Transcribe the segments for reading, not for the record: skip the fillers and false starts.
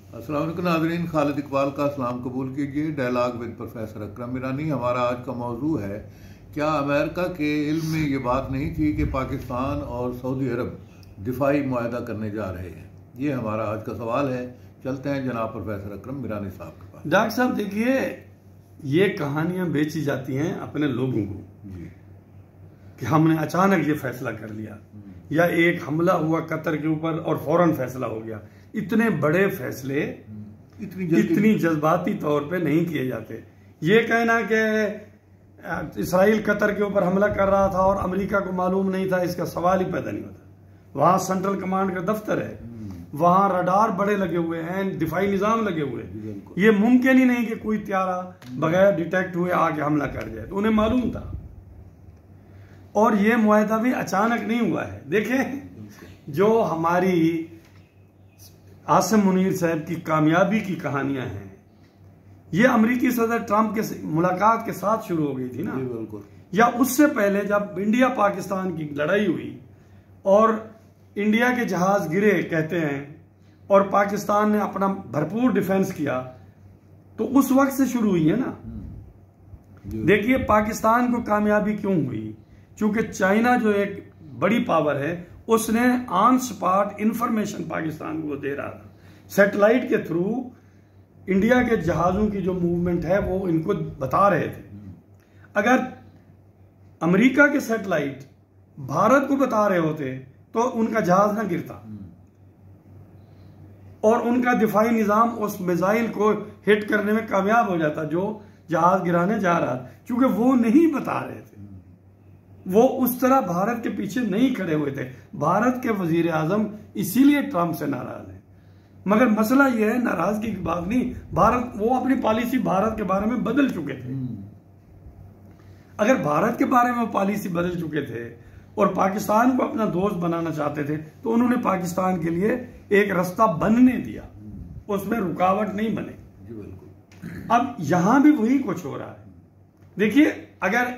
अस्सलाम वालेकुम नाज़रीन, खालिद इकबाल का सलाम कबूल कीजिए। डायलॉग विद प्रोफेसर अकरम ईरानी। हमारा आज का मौजू है, क्या अमेरिका के इल्म में ये बात नहीं थी कि पाकिस्तान और सऊदी अरब दिफाई मुआहदा करने जा रहे हैं? ये हमारा आज का सवाल है। चलते हैं जनाब प्रोफेसर अकरम ईरानी साहब के पास। डॉक्टर साहब देखिए, ये कहानियां बेची जाती हैं अपने लोगों को कि हमने अचानक ये फैसला कर लिया, या एक हमला हुआ कतर के ऊपर और फौरन फैसला हो गया। इतने बड़े फैसले इतनी जज्बाती तौर पे नहीं किए जाते। ये कहना कि इसराइल कतर के ऊपर हमला कर रहा था और अमेरिका को मालूम नहीं था, इसका सवाल ही पैदा नहीं होता। वहां सेंट्रल कमांड का दफ्तर है, वहां रडार बड़े लगे हुए हैं, दिफाई निजाम लगे हुए हैं। ये मुमकिन ही नहीं कि कोई त्यारा बगैर डिटेक्ट हुए आके हमला कर जाए, तो उन्हें मालूम था। और ये मुआहदा भी अचानक नहीं हुआ है। देखें, जो हमारी आसिम मुनीर साहब की कामयाबी की कहानियां हैं, ये अमेरिकी सदर ट्रंप के मुलाकात के साथ शुरू हो गई थी ना, या उससे पहले जब इंडिया पाकिस्तान की लड़ाई हुई और इंडिया के जहाज गिरे कहते हैं और पाकिस्तान ने अपना भरपूर डिफेंस किया, तो उस वक्त से शुरू हुई है ना। देखिए, पाकिस्तान को कामयाबी क्यों हुई? क्योंकि चाइना जो एक बड़ी पावर है, उसने ऑन स्पॉट इंफॉर्मेशन पाकिस्तान को दे रहा था। सैटेलाइट के थ्रू इंडिया के जहाजों की जो मूवमेंट है वो इनको बता रहे थे। अगर अमेरिका के सैटेलाइट भारत को बता रहे होते तो उनका जहाज ना गिरता और उनका दिफाई निजाम उस मिसाइल को हिट करने में कामयाब हो जाता जो जहाज गिराने जा रहा था। क्योंकि वो नहीं बता रहे थे, वो उस तरह भारत के पीछे नहीं खड़े हुए थे। भारत के वजीर आजम इसीलिए ट्रंप से नाराज है। मगर मसला यह है, नाराजगी की बात नहीं, भारत वो अपनी पॉलिसी भारत के बारे में बदल चुके थे। अगर भारत के बारे में वो पॉलिसी बदल चुके थे और पाकिस्तान को अपना दोस्त बनाना चाहते थे, तो उन्होंने पाकिस्तान के लिए एक रास्ता बनने दिया, उसमें रुकावट नहीं बने। अब यहां भी वही कुछ हो रहा है। देखिए, अगर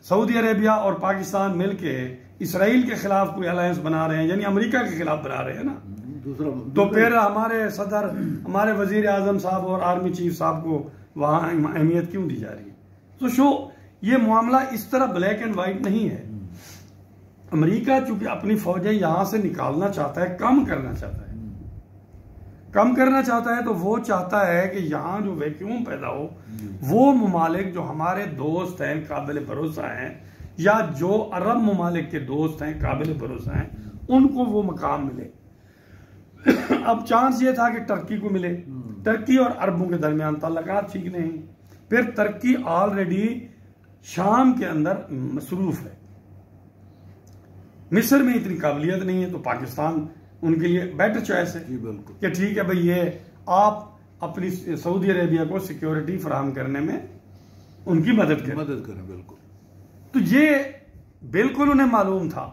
सऊदी अरेबिया और पाकिस्तान मिलके इसराइल के खिलाफ कोई अलायंस बना रहे हैं, यानी अमेरिका के खिलाफ बना रहे हैं ना, तो फिर हमारे सदर, हमारे वजीर आजम साहब और आर्मी चीफ साहब को वहां अहमियत क्यों दी जा रही है? तो शो ये मामला इस तरह ब्लैक एंड व्हाइट नहीं है। अमेरिका चूंकि अपनी फौजें यहां से निकालना चाहता है, कम करना चाहता है, तो वो चाहता है कि यहां जो वैक्यूम पैदा हो, वो ममालिक जो हमारे दोस्त हैं, काबिल भरोसा हैं, या जो अरब ममालिक के दोस्त हैं, काबिल भरोसा हैं, उनको वो मकाम मिले। अब चांस ये था कि टर्की को मिले। टर्की और अरबों के दरमियान ताल्लुकात ठीक नहीं। फिर टर्की ऑलरेडी शाम के अंदर मसरूफ है, मिस्र में इतनी काबिलियत नहीं है, तो पाकिस्तान उनके लिए बेटर चॉइस है कि ठीक है भाई, ये आप अपनी सऊदी अरेबिया को सिक्योरिटी फराहम करने में उनकी मदद करें। बिल्कुल। तो ये बिल्कुल उन्हें मालूम था।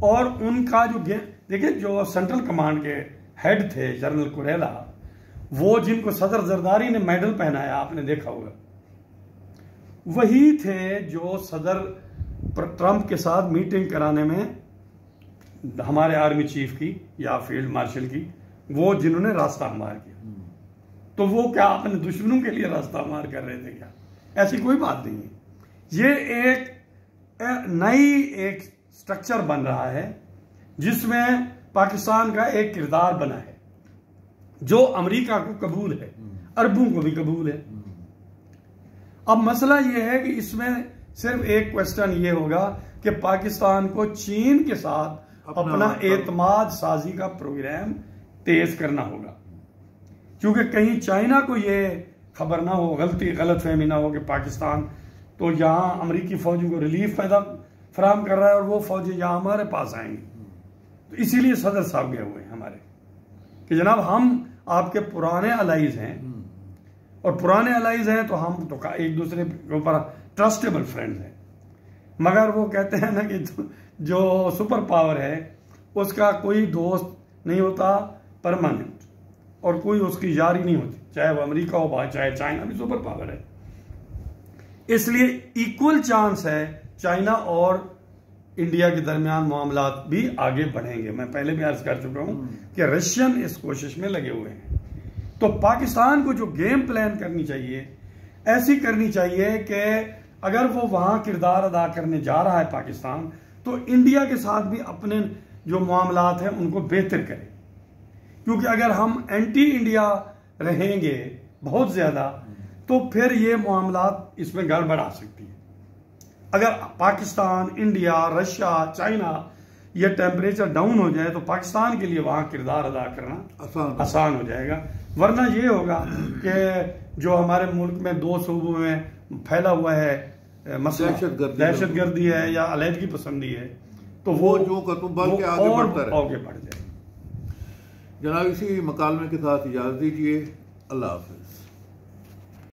और उनका जो देखिए, जो सेंट्रल कमांड के हेड थे जनरल कुरेला, वो जिनको सदर जरदारी ने मेडल पहनाया, आपने देखा होगा, वही थे जो सदर ट्रंप के साथ मीटिंग कराने में हमारे आर्मी चीफ की या फील्ड मार्शल की, वो जिन्होंने रास्ता हमार किया। तो वो क्या अपने दुश्मनों के लिए रास्ता हमार कर रहे थे क्या? ऐसी कोई बात नहीं है। ये एक नई एक स्ट्रक्चर बन रहा है जिसमें पाकिस्तान का एक किरदार बना है जो अमेरिका को कबूल है, अरबों को भी कबूल है। अब मसला यह है कि इसमें सिर्फ एक क्वेश्चन ये होगा कि पाकिस्तान को चीन के साथ अपना एतमाद साजी का प्रोग्राम तेज करना होगा, क्योंकि कहीं चाइना को ये खबर ना हो, गलत फहमी ना हो कि पाकिस्तान तो यहां अमेरिकी फौजों को रिलीफ फराहम कर रहा है और वो फौजी यहां हमारे पास आएंगी। तो इसीलिए सदर साहब गए हुए हैं हमारे कि जनाब, हम आपके पुराने अलाइज हैं, और पुराने अलाइज हैं तो हम तो एक दूसरे के ऊपर ट्रस्टेबल फ्रेंड्स हैं। मगर वो कहते हैं ना कि जो सुपर पावर है उसका कोई दोस्त नहीं होता परमानेंट, और कोई उसकी यारी नहीं होती, चाहे वो अमेरिका हो चाहे चाइना भी सुपर पावर है। इसलिए इक्वल चांस है चाइना और इंडिया के दरमियान मामलात भी आगे बढ़ेंगे। मैं पहले भी अर्ज कर चुका हूं कि रशियन इस कोशिश में लगे हुए हैं तो पाकिस्तान को जो गेम प्लान करनी चाहिए, ऐसी करनी चाहिए कि अगर वो वहां किरदार अदा करने जा रहा है पाकिस्तान, तो इंडिया के साथ भी अपने जो मामलात हैं उनको बेहतर करे। क्योंकि अगर हम एंटी इंडिया रहेंगे बहुत ज्यादा, तो फिर ये मामलात इसमें गड़बड़ आ सकती है। अगर पाकिस्तान, इंडिया, रशिया, चाइना ये टेम्परेचर डाउन हो जाए, तो पाकिस्तान के लिए वहां किरदार अदा करना आसान हो जाएगा। वरना ये होगा कि जो हमारे मुल्क में 2 सूबों में फैला हुआ है मसला, दहशतगर्दी है या अलहदगी पसंदी है, तो वो और आगे बढ़ जाए। जनाब, इसी मकालमे के साथ इजाज़त दीजिए। अल्लाह हाफ़िज़।